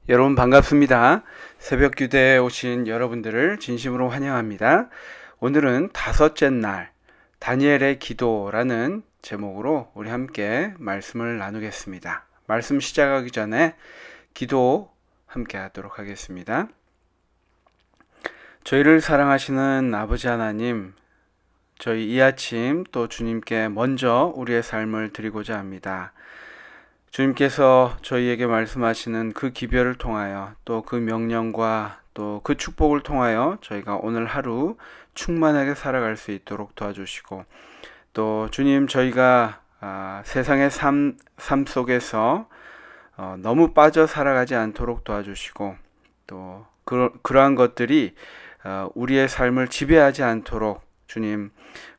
여러분 반갑습니다. 새벽 기도에 오신 여러분들을 진심으로 환영합니다. 오늘은 다섯째 날 다니엘의 기도라는 제목으로 우리 함께 말씀을 나누겠습니다. 말씀 시작하기 전에 기도 함께 하도록 하겠습니다. 저희를 사랑하시는 아버지 하나님, 저희 이 아침 또 주님께 먼저 우리의 삶을 드리고자 합니다. 주님께서 저희에게 말씀하시는 그 기별을 통하여 또 그 명령과 또 그 축복을 통하여 저희가 오늘 하루 충만하게 살아갈 수 있도록 도와주시고, 또 주님, 저희가 세상의 삶 속에서 너무 빠져 살아가지 않도록 도와주시고, 또 그러한 것들이 우리의 삶을 지배하지 않도록 주님,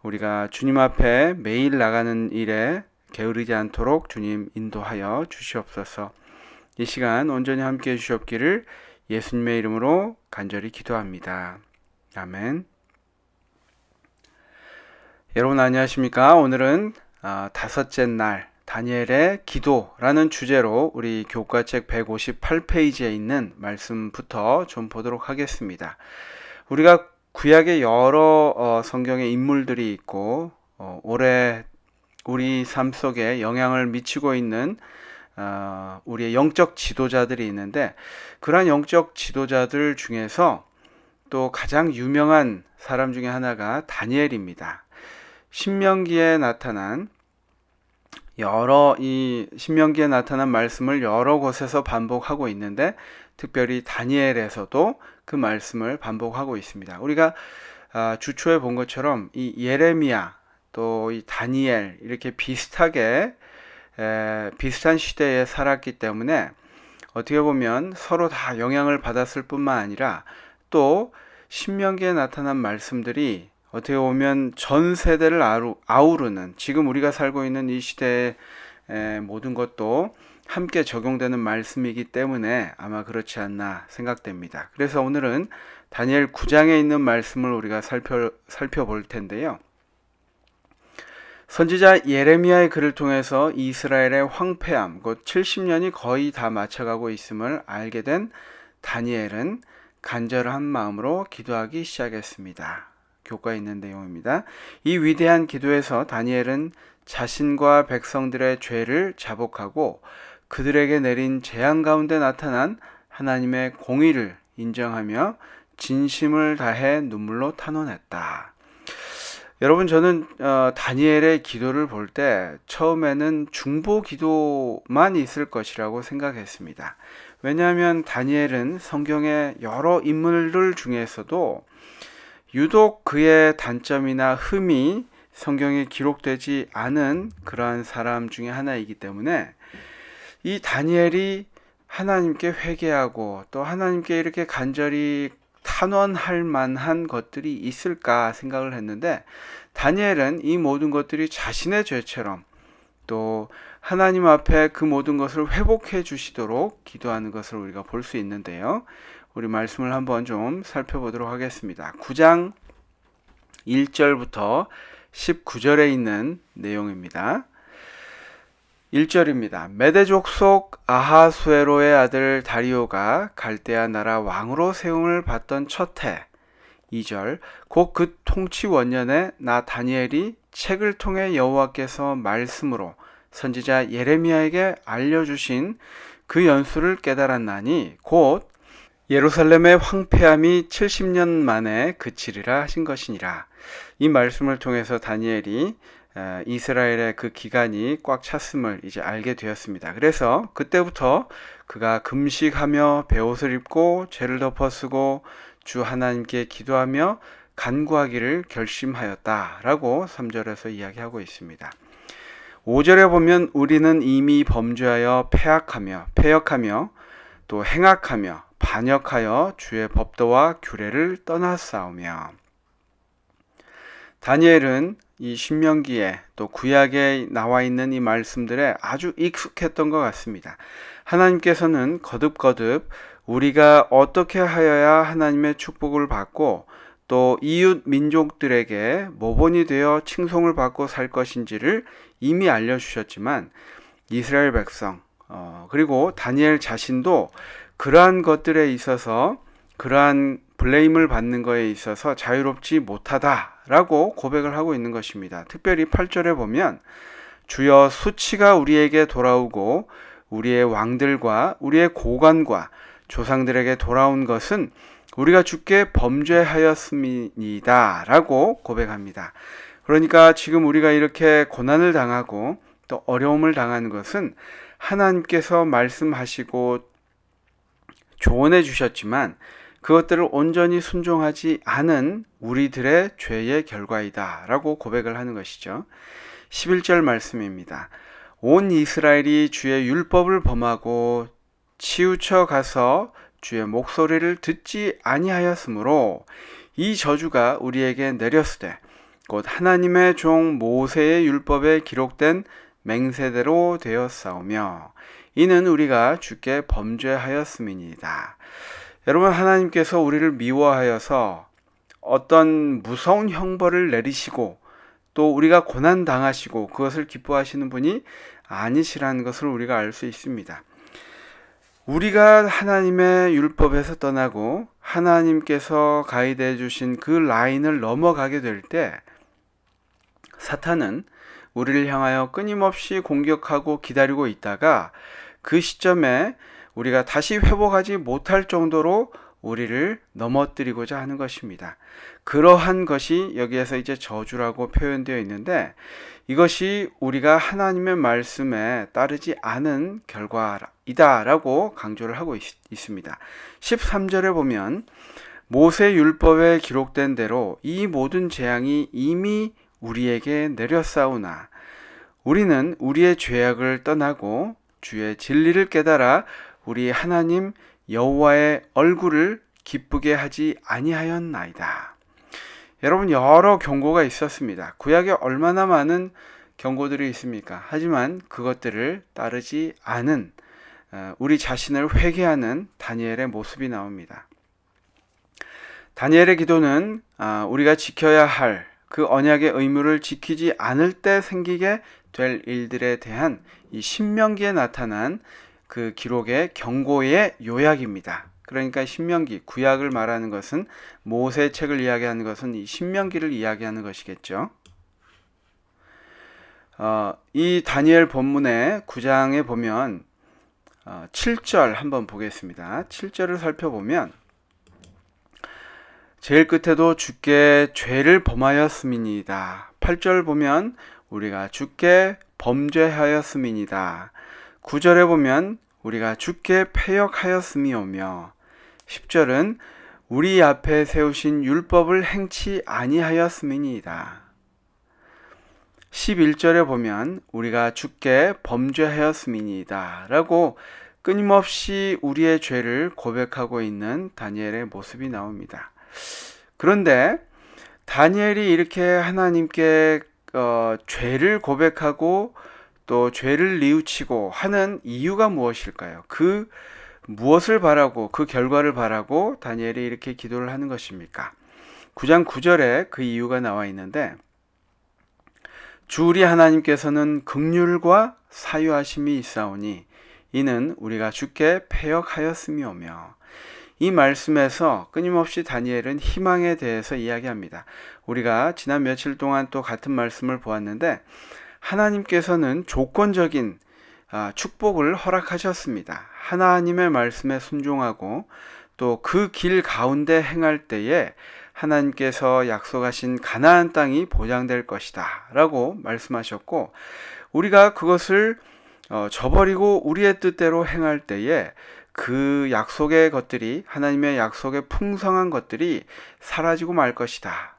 우리가 주님 앞에 매일 나가는 일에 게으르지 않도록 주님 인도하여 주시옵소서. 이 시간 온전히 함께 해주시옵기를 예수님의 이름으로 간절히 기도합니다. 아멘. 여러분 안녕하십니까? 오늘은 다섯째 날 다니엘의 기도라는 주제로 우리 교과책 158페이지에 있는 말씀부터 좀 보도록 하겠습니다. 우리가 구약의 여러 성경의 인물들이 있고 올해 우리 삶 속에 영향을 미치고 있는 우리의 영적 지도자들이 있는데, 그러한 영적 지도자들 중에서 또 가장 유명한 사람 중에 하나가 다니엘입니다. 신명기에 나타난 신명기에 나타난 말씀을 여러 곳에서 반복하고 있는데, 특별히 다니엘에서도 그 말씀을 반복하고 있습니다. 우리가 주초에 본 것처럼 이 예레미야 또 이 다니엘 이렇게 비슷한 시대에 살았기 때문에 어떻게 보면 서로 다 영향을 받았을 뿐만 아니라, 또 신명기에 나타난 말씀들이 어떻게 보면 전 세대를 아우르는, 지금 우리가 살고 있는 이 시대의 모든 것도 함께 적용되는 말씀이기 때문에 아마 그렇지 않나 생각됩니다. 그래서 오늘은 다니엘 9장에 있는 말씀을 우리가 살펴볼 텐데요. 선지자 예레미야의 글을 통해서 이스라엘의 황폐함, 곧 70년이 거의 다 맞춰가고 있음을 알게 된 다니엘은 간절한 마음으로 기도하기 시작했습니다. 교과에 있는 내용입니다. 이 위대한 기도에서 다니엘은 자신과 백성들의 죄를 자복하고 그들에게 내린 재앙 가운데 나타난 하나님의 공의를 인정하며 진심을 다해 눈물로 탄원했다. 여러분, 저는 다니엘의 기도를 볼 때 처음에는 중보 기도만 있을 것이라고 생각했습니다. 왜냐하면 다니엘은 성경의 여러 인물들 중에서도 유독 그의 단점이나 흠이 성경에 기록되지 않은 그러한 사람 중에 하나이기 때문에 이 다니엘이 하나님께 회개하고 또 하나님께 이렇게 간절히 탄원할 만한 것들이 있을까 생각을 했는데, 다니엘은 이 모든 것들이 자신의 죄처럼 또 하나님 앞에 그 모든 것을 회복해 주시도록 기도하는 것을 우리가 볼 수 있는데요. 우리 말씀을 한번 좀 살펴보도록 하겠습니다. 9장 1절부터 19절에 있는 내용입니다. 1절입니다. 메대 족속 아하수에로의 아들 다리오가 갈대아 나라 왕으로 세움을 받던 첫 해. 2절. 곧 그 통치 원년에 나 다니엘이 책을 통해 여호와께서 말씀으로 선지자 예레미야에게 알려주신 그 연수를 깨달았나니 곧 예루살렘의 황폐함이 70년 만에 그치리라 하신 것이니라. 이 말씀을 통해서 다니엘이 이스라엘의 그 기간이 꽉 찼음을 이제 알게 되었습니다. 그래서 그때부터 그가 금식하며 베옷을 입고 죄를 덮어쓰고 주 하나님께 기도하며 간구하기를 결심하였다라고 3절에서 이야기하고 있습니다. 5절에 보면 우리는 이미 범죄하여 패역하며 또 행악하며 반역하여 주의 법도와 규례를 떠났사오며. 다니엘은 이 신명기에 또 구약에 나와 있는 이 말씀들에 아주 익숙했던 것 같습니다. 하나님께서는 거듭거듭 우리가 어떻게 하여야 하나님의 축복을 받고 또 이웃 민족들에게 모본이 되어 칭송을 받고 살 것인지를 이미 알려주셨지만, 이스라엘 백성 그리고 다니엘 자신도 그러한 것들에 있어서 그러한 블레임을 받는 거에 있어서 자유롭지 못하다라고 고백을 하고 있는 것입니다. 특별히 8절에 보면 주여 수치가 우리에게 돌아오고 우리의 왕들과 우리의 고관과 조상들에게 돌아온 것은 우리가 주께 범죄하였음이다 라고 고백합니다. 그러니까 지금 우리가 이렇게 고난을 당하고 또 어려움을 당하는 것은 하나님께서 말씀하시고 조언해 주셨지만 그것들을 온전히 순종하지 않은 우리들의 죄의 결과이다 라고 고백을 하는 것이죠. 11절 말씀입니다. 온 이스라엘이 주의 율법을 범하고 치우쳐 가서 주의 목소리를 듣지 아니하였으므로 이 저주가 우리에게 내렸으되 곧 하나님의 종 모세의 율법에 기록된 맹세대로 되었사오며 이는 우리가 주께 범죄하였음이니이다. 여러분, 하나님께서 우리를 미워하여서 어떤 무서운 형벌을 내리시고 또 우리가 고난 당하시고 그것을 기뻐하시는 분이 아니시라는 것을 우리가 알 수 있습니다. 우리가 하나님의 율법에서 떠나고 하나님께서 가이드해 주신 그 라인을 넘어가게 될 때 사탄은 우리를 향하여 끊임없이 공격하고 기다리고 있다가 그 시점에 우리가 다시 회복하지 못할 정도로 우리를 넘어뜨리고자 하는 것입니다. 그러한 것이 여기에서 이제 저주라고 표현되어 있는데 이것이 우리가 하나님의 말씀에 따르지 않은 결과이다라고 강조를 하고 있습니다. 13절에 보면 모세 율법에 기록된 대로 이 모든 재앙이 이미 우리에게 내렸사오나 우리는 우리의 죄악을 떠나고 주의 진리를 깨달아 우리 하나님 여호와의 얼굴을 기쁘게 하지 아니하였나이다. 여러분, 여러 경고가 있었습니다. 구약에 얼마나 많은 경고들이 있습니까? 하지만 그것들을 따르지 않은 우리 자신을 회개하는 다니엘의 모습이 나옵니다. 다니엘의 기도는 우리가 지켜야 할 그 언약의 의무를 지키지 않을 때 생기게 될 일들에 대한 이 신명기에 나타난 그 기록의 경고의 요약입니다. 그러니까 신명기, 구약을 말하는 것은 모세 책을 이야기하는 것은 이 신명기를 이야기하는 것이겠죠. 이 다니엘 본문의 9장에 보면 7절 한번 보겠습니다. 7절을 살펴보면 제일 끝에도 주께 죄를 범하였음이니이다. 8절 보면 우리가 주께 범죄하였음이니이다. 9절에 보면 우리가 주께 패역하였음이오며 10절은 우리 앞에 세우신 율법을 행치 아니하였음이니이다. 11절에 보면 우리가 주께 범죄하였음이니이다 라고 끊임없이 우리의 죄를 고백하고 있는 다니엘의 모습이 나옵니다. 그런데 다니엘이 이렇게 하나님께 죄를 고백하고 또 죄를 뉘우치고 하는 이유가 무엇일까요? 그 무엇을 바라고 그 결과를 바라고 다니엘이 이렇게 기도를 하는 것입니까? 9장 9절에 그 이유가 나와 있는데 주 우리 하나님께서는 긍휼과 사유하심이 있사오니 이는 우리가 주께 패역하였음이오며 이 말씀에서 끊임없이 다니엘은 희망에 대해서 이야기합니다. 우리가 지난 며칠 동안 또 같은 말씀을 보았는데 하나님께서는 조건적인 축복을 허락하셨습니다. 하나님의 말씀에 순종하고 또 그 길 가운데 행할 때에 하나님께서 약속하신 가나안 땅이 보장될 것이다 라고 말씀하셨고 우리가 그것을 저버리고 우리의 뜻대로 행할 때에 그 약속의 것들이 하나님의 약속의 풍성한 것들이 사라지고 말 것이다.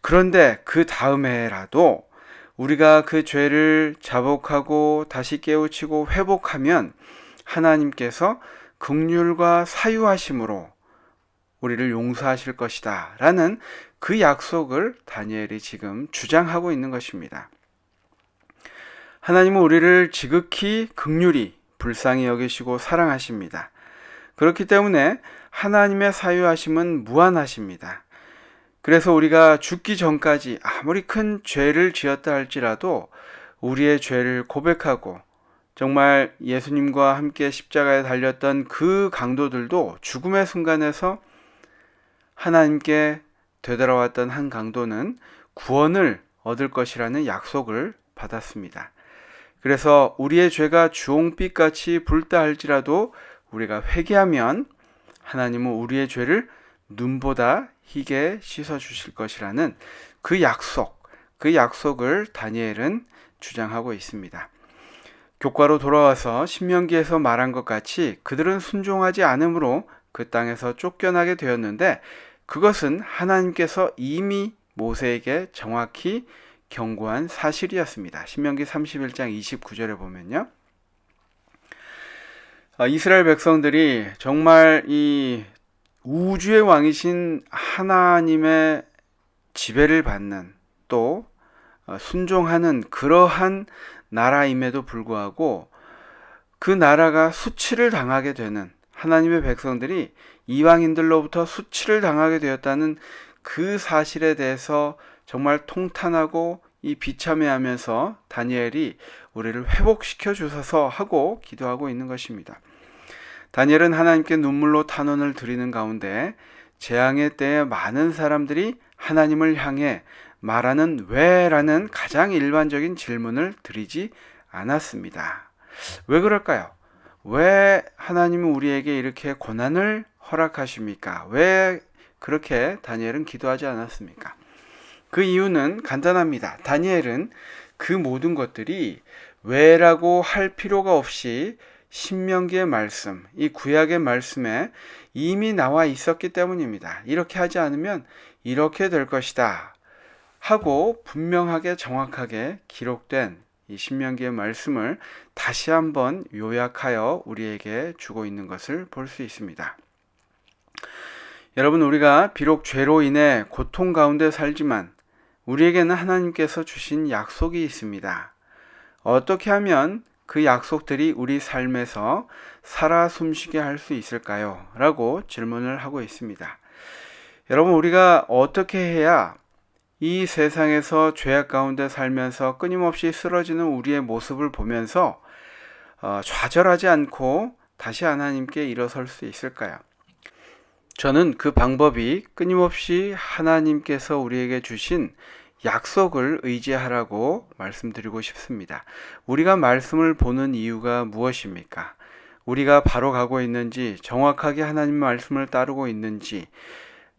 그런데 그 다음 해라도 우리가 그 죄를 자복하고 다시 깨우치고 회복하면 하나님께서 긍휼과 사유하심으로 우리를 용서하실 것이다 라는 그 약속을 다니엘이 지금 주장하고 있는 것입니다. 하나님은 우리를 지극히 긍휼히 불쌍히 여기시고 사랑하십니다. 그렇기 때문에 하나님의 사유하심은 무한하십니다. 그래서 우리가 죽기 전까지 아무리 큰 죄를 지었다 할지라도 우리의 죄를 고백하고 정말 예수님과 함께 십자가에 달렸던 그 강도들도 죽음의 순간에서 하나님께 되돌아왔던 한 강도는 구원을 얻을 것이라는 약속을 받았습니다. 그래서 우리의 죄가 주홍빛같이 붉다 할지라도 우리가 회개하면 하나님은 우리의 죄를 눈보다 희게 씻어 주실 것이라는 그 약속을 다니엘은 주장하고 있습니다. 교과로 돌아와서 신명기에서 말한 것 같이 그들은 순종하지 않으므로 그 땅에서 쫓겨나게 되었는데 그것은 하나님께서 이미 모세에게 정확히 경고한 사실이었습니다. 신명기 31장 29절에 보면요. 이스라엘 백성들이 정말 이 우주의 왕이신 하나님의 지배를 받는 또 순종하는 그러한 나라임에도 불구하고 그 나라가 수치를 당하게 되는, 하나님의 백성들이 이방인들로부터 수치를 당하게 되었다는 그 사실에 대해서 정말 통탄하고 이 비참해하면서 다니엘이 우리를 회복시켜 주소서 하고 기도하고 있는 것입니다. 다니엘은 하나님께 눈물로 탄원을 드리는 가운데 재앙의 때에 많은 사람들이 하나님을 향해 말하는 왜라는 가장 일반적인 질문을 드리지 않았습니다. 왜 그럴까요? 왜 하나님은 우리에게 이렇게 고난을 허락하십니까? 왜 그렇게 다니엘은 기도하지 않았습니까? 그 이유는 간단합니다. 다니엘은 그 모든 것들이 왜라고 할 필요가 없이 신명기의 말씀, 이 구약의 말씀에 이미 나와 있었기 때문입니다. 이렇게 하지 않으면 이렇게 될 것이다 하고 분명하게 정확하게 기록된 이 신명기의 말씀을 다시 한번 요약하여 우리에게 주고 있는 것을 볼 수 있습니다. 여러분, 우리가 비록 죄로 인해 고통 가운데 살지만 우리에게는 하나님께서 주신 약속이 있습니다. 어떻게 하면 그 약속들이 우리 삶에서 살아 숨쉬게 할 수 있을까요? 라고 질문을 하고 있습니다. 여러분, 우리가 어떻게 해야 이 세상에서 죄악 가운데 살면서 끊임없이 쓰러지는 우리의 모습을 보면서 좌절하지 않고 다시 하나님께 일어설 수 있을까요? 저는 그 방법이 끊임없이 하나님께서 우리에게 주신 약속을 의지하라고 말씀드리고 싶습니다. 우리가 말씀을 보는 이유가 무엇입니까? 우리가 바로 가고 있는지, 정확하게 하나님 말씀을 따르고 있는지,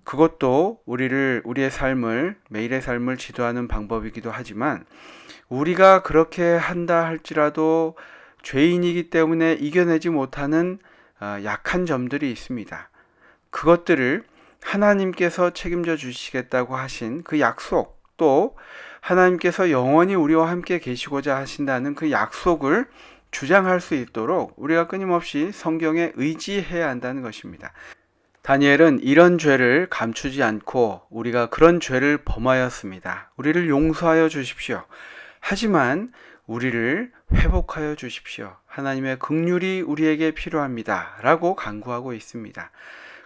그것도 우리의 삶을, 매일의 삶을 지도하는 방법이기도 하지만 우리가 그렇게 한다 할지라도 죄인이기 때문에 이겨내지 못하는 약한 점들이 있습니다. 그것들을 하나님께서 책임져 주시겠다고 하신 그 약속, 또 하나님께서 영원히 우리와 함께 계시고자 하신다는 그 약속을 주장할 수 있도록 우리가 끊임없이 성경에 의지해야 한다는 것입니다. 다니엘은 이런 죄를 감추지 않고 우리가 그런 죄를 범하였습니다. 우리를 용서하여 주십시오. 하지만 우리를 회복하여 주십시오. 하나님의 긍휼이 우리에게 필요합니다. 라고 간구하고 있습니다.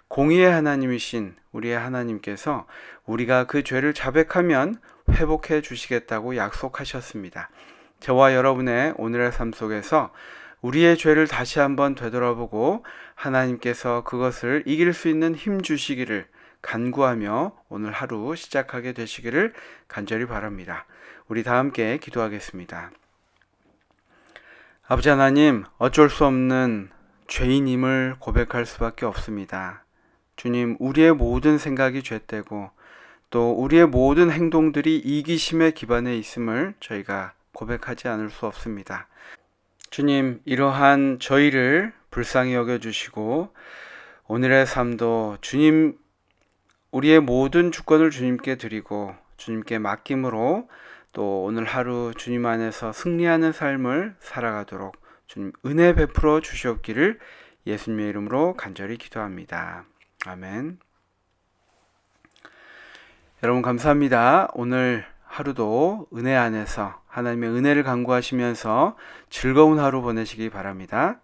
공의의 하나님이신 우리의 하나님께서 우리가 그 죄를 자백하면 회복해 주시겠다고 약속하셨습니다. 저와 여러분의 오늘의 삶 속에서 우리의 죄를 다시 한번 되돌아보고 하나님께서 그것을 이길 수 있는 힘 주시기를 간구하며 오늘 하루 시작하게 되시기를 간절히 바랍니다. 우리 다 함께 기도하겠습니다. 아버지 하나님, 어쩔 수 없는 죄인임을 고백할 수밖에 없습니다. 주님, 우리의 모든 생각이 죄되고 또 우리의 모든 행동들이 이기심에 기반해 있음을 저희가 고백하지 않을 수 없습니다. 주님, 이러한 저희를 불쌍히 여겨주시고 오늘의 삶도 주님, 우리의 모든 주권을 주님께 드리고 주님께 맡김으로 또 오늘 하루 주님 안에서 승리하는 삶을 살아가도록 주님 은혜 베풀어 주시옵기를 예수님의 이름으로 간절히 기도합니다. 아멘. 여러분 감사합니다. 오늘 하루도 은혜 안에서 하나님의 은혜를 간구하시면서 즐거운 하루 보내시기 바랍니다.